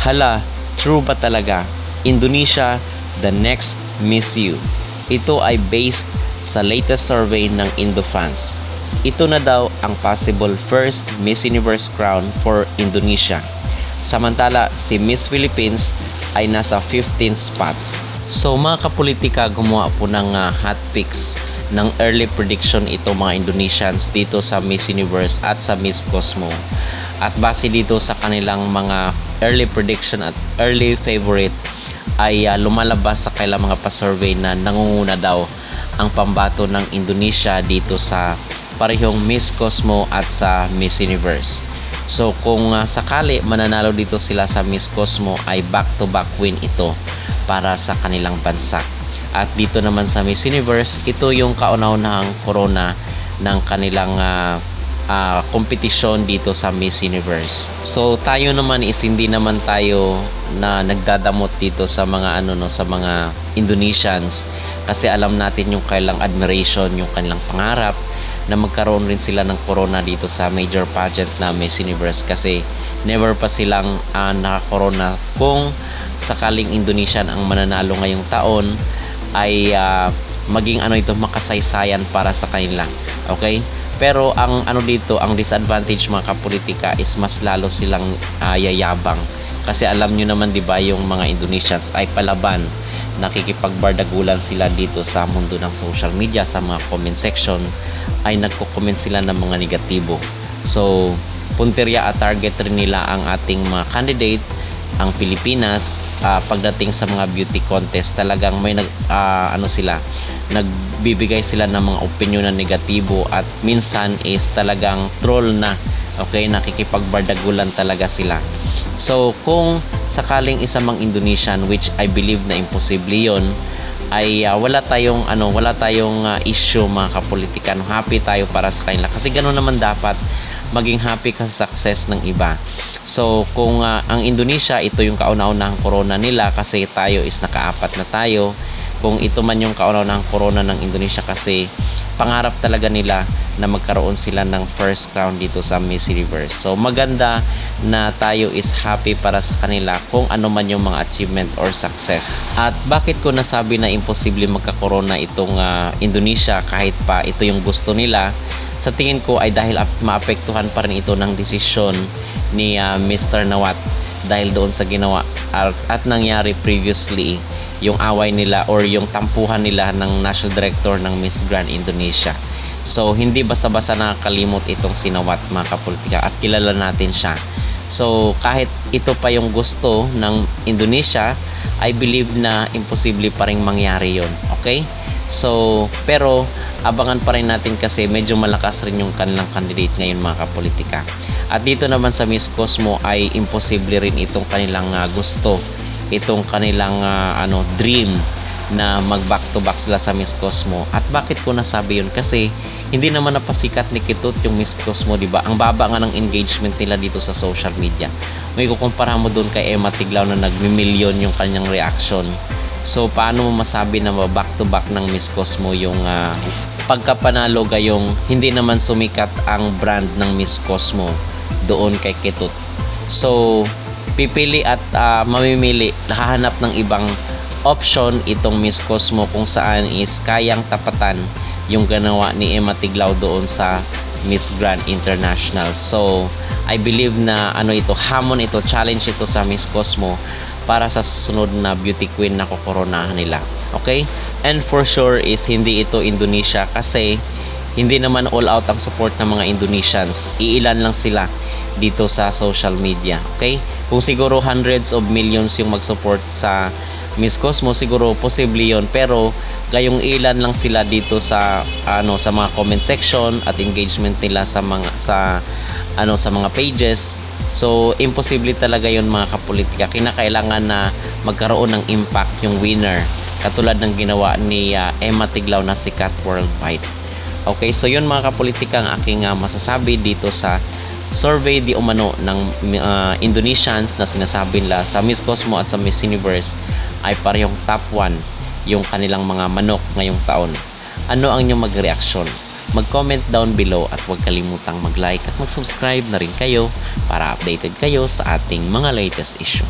Hala, true ba talaga? Indonesia, the next Miss You. Ito ay based sa latest survey ng Indofans. Ito na daw ang possible first Miss Universe crown for Indonesia. Samantala, si Miss Philippines ay nasa 15th spot. So mga kapolitika, gumawa po ng hot picks ng early prediction ito mga Indonesians dito sa Miss Universe at sa Miss Cosmo. At base dito sa kanilang mga early prediction at early favorite ay lumalabas sa kailang mga pa-survey na nangunguna daw ang pambato ng Indonesia dito sa parehong Miss Cosmo at sa Miss Universe. So kung sakali mananalo dito sila sa Miss Cosmo ay back-to-back win ito para sa kanilang bansa. At dito naman sa Miss Universe, ito yung kauna-unahang corona ng kanilang kompetisyon dito sa Miss Universe. So tayo naman is hindi naman tayo na nagdadamot dito sa mga sa mga Indonesians kasi alam natin yung kailang admiration, yung kanilang pangarap na magkaroon rin sila ng corona dito sa major pageant na Miss Universe kasi never pa silang naka-corona. Kung sakaling Indonesian ang mananalo ngayong taon ay maging ito makasaysayan para sa kanila. Okay? Pero ang dito, ang disadvantage mga kapolitika is mas lalo silang yayabang. Kasi alam nyo naman 'di ba yung mga Indonesians ay palaban. Nakikipagbardagulan sila dito sa mundo ng social media, sa mga comment section ay nagko-comment sila ng mga negatibo. So, punteriya at target rin nila ang ating mga candidate, ang Pilipinas, pagdating sa mga beauty contest. Talagang may nagbibigay sila ng mga opinion na negatibo at minsan is talagang troll na. Okay, nakikipagbardagulan talaga sila. So, kung sakaling isa mang Indonesian, which I believe na imposible 'yon, ay wala tayong issue mga kapolitikan. Happy tayo para sa kanila kasi ganoon naman dapat, maging happy ka sa success ng iba. So kung ang Indonesia, ito yung kauna-unahang corona nila kasi tayo is nakaapat na tayo. Kung ito man yung kauna-unahang corona ng Indonesia kasi pangarap talaga nila na magkaroon sila ng first crown dito sa Miss Universe. So maganda na tayo is happy para sa kanila kung ano man yung mga achievement or success. At bakit ko nasabi na imposible magka-corona itong Indonesia kahit pa ito yung gusto nila? Sa tingin ko ay dahil maapektuhan pa rin ito ng desisyon ni Mr. Nawat dahil doon sa ginawa at nangyari previously yung away nila or yung tampuhan nila ng National Director ng Miss Grand Indonesia. So hindi basta-basta nakakalimot itong si Nawat mga kapolitika at kilala natin siya. So kahit ito pa yung gusto ng Indonesia, I believe na imposible pa rin mangyari yon. Okay? So pero abangan pa rin natin kasi medyo malakas rin yung kanilang candidate ngayon mga kapolitika. At dito naman sa Miss Cosmo ay imposible rin itong kanilang gusto, itong kanilang dream na mag back to back sila sa Miss Cosmo. At bakit ko nasabi yun? Kasi hindi naman napasikat ni Kitut yung Miss Cosmo, di ba? Ang baba nga ng engagement nila dito sa social media. May kukumpara mo doon kay Emma Tiglao na nagmi-million yung kanyang reaction. So paano mo masabi na back to back ng Miss Cosmo yung pagkapanalo gayong hindi naman sumikat ang brand ng Miss Cosmo doon kay Kitut? So pipili at mamimili, hahanap ng ibang option itong Miss Cosmo kung saan is kayang tapatan yung ganawa ni Emma Tiglao doon sa Miss Grand International. So I believe na hamon ito, challenge ito sa Miss Cosmo para sa susunod na beauty queen na kokoronahan nila. Okay? And for sure is hindi ito Indonesia kasi hindi naman all out ang support ng mga Indonesians. Iilan lang sila dito sa social media. Okay? Kung siguro hundreds of millions yung mag-support sa Miss Cosmo, siguro posible yon, pero gayong ilan lang sila dito sa sa mga comment section at engagement nila sa mga pages. So imposible talaga yon mga kapolitika. Kinakailangan na magkaroon ng impact yung winner, katulad ng ginawa ni Emma Tiglao na sikat worldwide. Okay, so yun mga kapolitika ang aking masasabi dito sa survey di umano ng Indonesians na sinasabi nila sa Miss Cosmo at sa Miss Universe ay parehong top 1 yung kanilang mga manok ngayong taon. Ano ang inyong magreaksyon? mag-comment down below at huwag kalimutang mag-like at mag-subscribe na rin kayo para updated kayo sa ating mga latest issue.